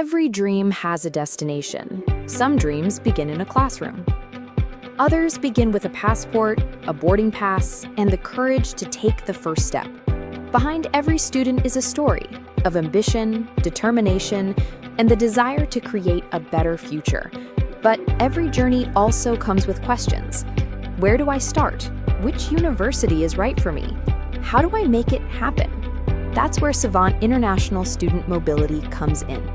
Every dream has a destination. Some dreams begin in a classroom. Others begin with a passport, a boarding pass, and the courage to take the first step. Behind every student is a story of ambition, determination, and the desire to create a better future. But every journey also comes with questions. Where do I start? Which university is right for me? How do I make it happen? That's where Savant International Student Mobility comes in.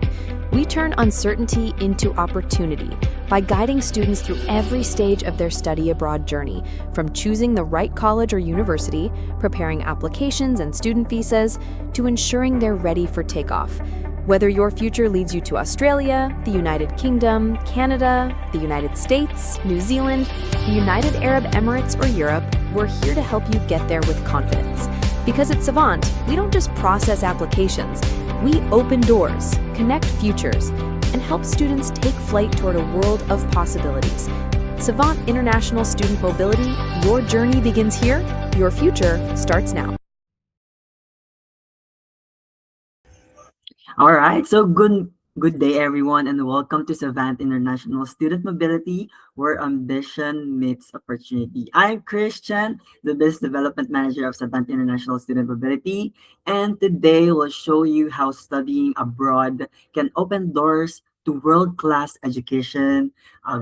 We turn uncertainty into opportunity by guiding students through every stage of their study abroad journey, from choosing the right college or university, preparing applications and student visas, to ensuring they're ready for takeoff. Whether your future leads you to Australia, the United Kingdom, Canada, the United States, New Zealand, the United Arab Emirates, or Europe, we're here to help you get there with confidence. Because at Savant, we don't just process applications, we open doors, connect futures, and help students take flight toward a world of possibilities. Savant International Student Mobility, your journey begins here, your future starts now. All right, so good day everyone, and welcome to Savant International Student Mobility, where ambition meets opportunity. I'm Christian, the Business Development Manager of Savant International Student Mobility, and today we'll show you how studying abroad can open doors to world-class education,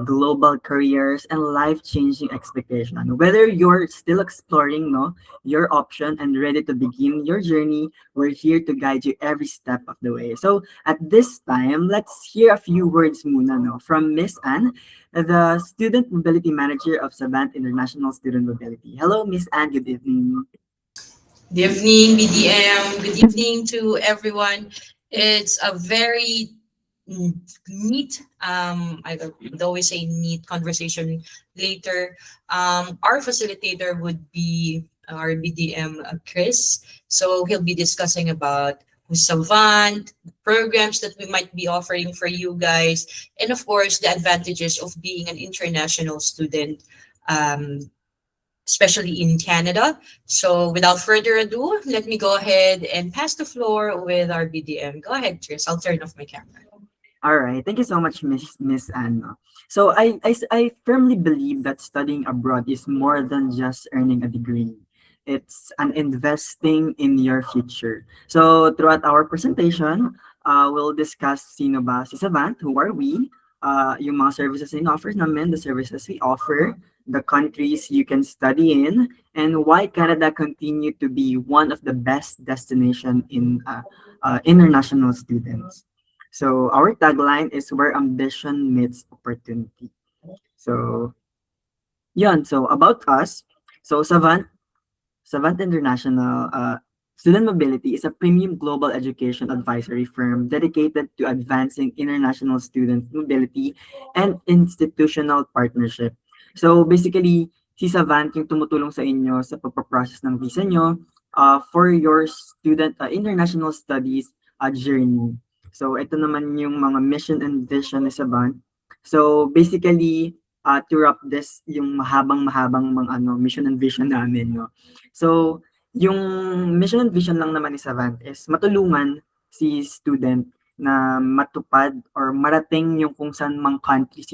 global careers, and life-changing expectation. Whether you're still exploring your option and ready to begin your journey, we're here to guide you every step of the way. So at this time, let's hear a few words muna from Miss Anne, the Student Mobility Manager of Savant International Student Mobility. Hello, Miss Anne. Good evening. Good evening, BDM. Good evening to everyone. It's a very neat, I would always say neat conversation later. Our facilitator would be our BDM, Chris. So he'll be discussing about who's Savant, programs that we might be offering for you guys, and of course, the advantages of being an international student, especially in Canada. So without further ado, let me go ahead and pass the floor with our BDM. Go ahead, Chris. I'll turn off my camera. All right, thank you so much, Miss Anne. So I firmly believe that studying abroad is more than just earning a degree. It's an investing in your future. So throughout our presentation, we'll discuss sino ba si Savant, who are we, yung mga services na offers namin, the services we offer, the countries you can study in, and why Canada continue to be one of the best destination in international students. So our tagline is where ambition meets opportunity. So yun, so about us, so Savant International Student Mobility is a premium global education advisory firm dedicated to advancing international student mobility and institutional partnership. So basically, si Savant yung tumutulong sa inyo sa pagpaprocess ng visa nyo for your student international studies journey. So ito naman yung mga mission and vision ni Savant. So basically, to wrap this, yung mahabang mga mission and vision namin, no. So yung mission and vision lang naman ni Savant is matulungan si student na matupad or marating yung kung saan man country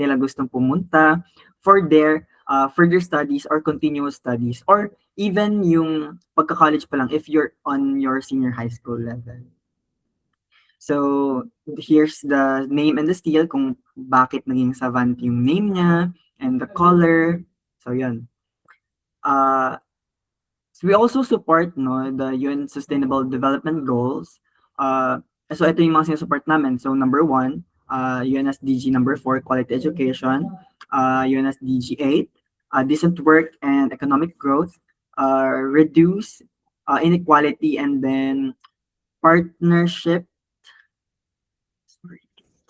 nila gustong pumunta for their further studies or continuous studies, or even yung pagka-college pa lang if you're on your senior high school level. So here's the name and the style kung bakit naging Savant yung name niya and the color. So yun. So we also support the UN Sustainable Development Goals. So ito yung mga sinusupport namin. So number 1, UNSDG number 4, quality education. UNSDG 8, decent work and economic growth. Reduce inequality, and then partnership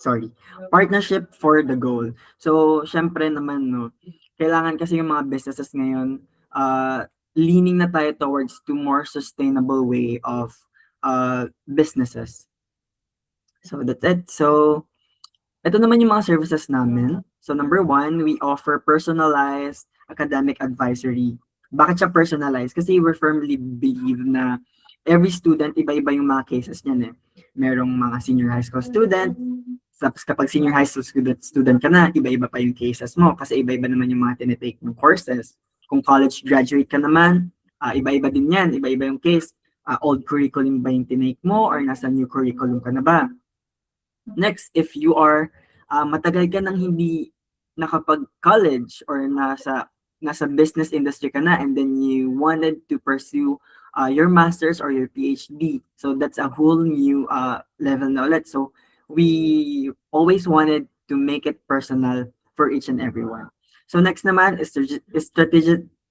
for the goal. So, syempre naman, kailangan kasi yung mga businesses ngayon, leaning na tayo towards to more sustainable way of businesses. So, that's it. So, ito naman yung mga services namin. So, number 1, we offer personalized academic advisory. Bakit siya personalized? Kasi we firmly believe na every student, iba-iba yung mga cases niyan eh. Merong mga senior high school student, tapos kapag senior high school student ka na, iba-iba pa yung cases mo kasi iba-iba naman yung mga tinitake ng courses. Kung college graduate ka naman, iba-iba din yan, iba-iba yung case. Old curriculum ba yung tinake mo or nasa new curriculum ka na ba? Next, if you are matagal ka nang hindi nakapag-college or nasa business industry ka na and then you wanted to pursue your master's or your PhD. So that's a whole new level na ulit. So we always wanted to make it personal for each and everyone. So next naman is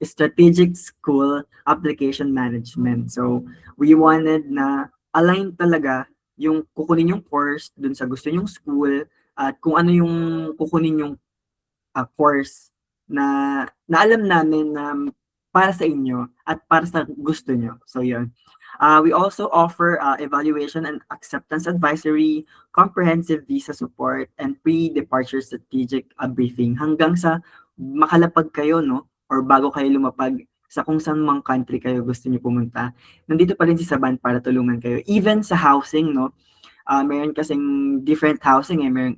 strategic school application management. So we wanted na align talaga yung kukunin yung course dun sa gusto nyong school at kung ano yung kukunin yung course na alam namin na para sa inyo at para sa gusto nyo. So yun. We also offer evaluation and acceptance advisory, comprehensive visa support, and pre-departure strategic briefing hanggang sa makalapag kayo, no? Or bago kayo lumapag sa kung saan mang country kayo gusto niyo pumunta. Nandito pa rin si Saban para tulungan kayo. Even sa housing, no? Meron kasing different housing eh. Meron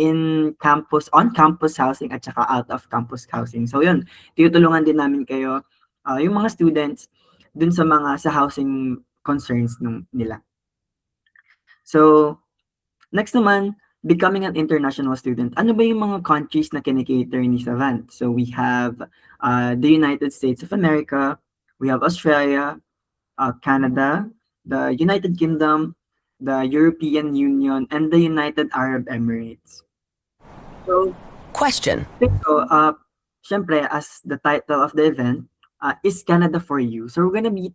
in campus, on-campus housing at saka out-of-campus housing. So yun, tinutulungan din namin kayo, yung mga students, dun sa housing concerns nila. So, next naman, becoming an international student. Ano ba yung mga countries na kinikater ni Savant? So we have the United States of America, we have Australia, Canada, the United Kingdom, the European Union, and the United Arab Emirates. So, Question. so syempre, as the title of the event, is Canada for You? So we're gonna be